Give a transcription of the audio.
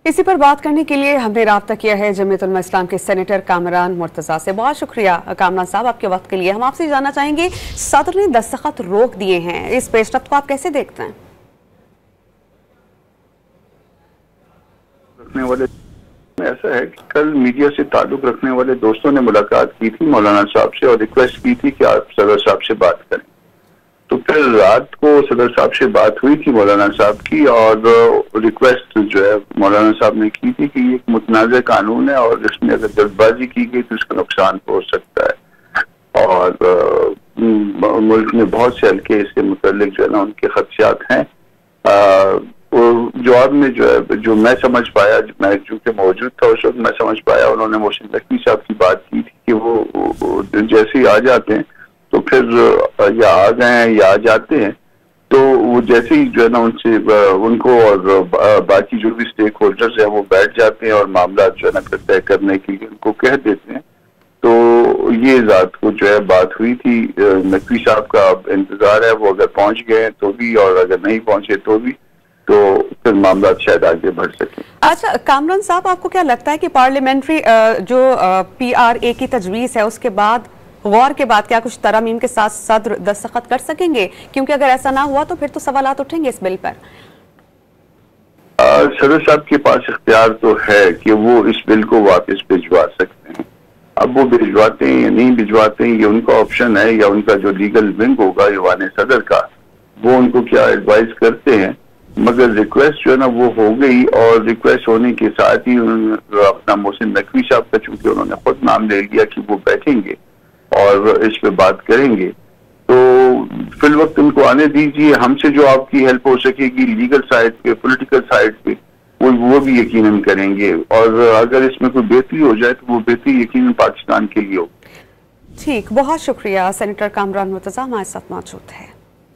इसी पर बात करने के लिए हमने राब्ता किया है जमीयत उलमा इस्लाम के सेनेटर कामरान मुर्तजा से। बहुत शुक्रिया कामरान साहब आपके वक्त के लिए। हम आपसे जानना चाहेंगे, सदर ने दस्तखत रोक दिए हैं, इस पेशरफ्त को आप कैसे देखते हैं? रखने वाले ऐसा है कि कल मीडिया से ताल्लुक रखने वाले दोस्तों ने मुलाकात की थी मौलाना साहब से और रिक्वेस्ट की थी कि आप सदर साहब से बात करें। तो फिर रात को सदर साहब से बात हुई थी मौलाना साहब की और रिक्वेस्ट जो है मौलाना साहब ने की थी कि ये एक मुतनाज़ कानून है और इसमें अगर जल्दबाजी की गई तो इसका नुकसान हो सकता है और मुल्क में बहुत से हल्के इसके मुतालिक जो है ना उनके खदशात हैं। जवाब में जो है जो मैं समझ पाया, मैं चूंकि मौजूद था उस वक्त, मैं समझ पाया उन्होंने मोहसिन नकवी साहब की बात की थी कि वो जैसे ही आ जाते हैं तो फिर या आ गए हैं या आ जाते हैं तो वो जैसे ही जो है ना उनसे उनको और बाकी जो भी स्टेक होल्डर्स हैं वो बैठ जाते हैं और मामला जो है ना तय करने के लिए उनको कह देते हैं। तो ये रात को जो है बात हुई थी। नकवी साहब का इंतजार है, वो अगर पहुंच गए तो भी और अगर नहीं पहुंचे तो भी, तो फिर मामला शायद आगे बढ़ सके। अच्छा कामरान साहब, आपको क्या लगता है कि पार्लियामेंट्री जो PRA की तजवीज़ है उसके बाद गौर के बाद क्या कुछ तरमीम के साथ सदर दस्तखत कर सकेंगे? क्योंकि अगर ऐसा ना हुआ तो फिर तो सवालात उठेंगे इस बिल पर। सदर साहब के पास इख्तियार तो है कि वो इस बिल को वापस भिजवा सकते हैं। अब वो भिजवाते हैं या नहीं भिजवाते हैं ये उनका ऑप्शन है, या उनका जो लीगल विंग होगा ईवान सदर का वो उनको क्या एडवाइस करते हैं। मगर रिक्वेस्ट जो है ना वो हो गई और रिक्वेस्ट होने के साथ ही उन्होंने अपना मोहसिन नकवी साहब का चूंकि उन्होंने खुद नाम ले लिया कि वो बैठेंगे और इस पे बात करेंगे, तो फिल वक्त उनको आने दीजिए। हमसे जो आपकी हेल्प हो सकेगी लीगल साइड पे, पॉलिटिकल साइड पे, वो भी यकीनन करेंगे और अगर इसमें कोई बेहतरी हो जाए तो वो बेहतरी यकीनन पाकिस्तान के लिए हो। ठीक, बहुत शुक्रिया। सेनेटर कामरान मुर्तजा हमारे साथ मौजूद है।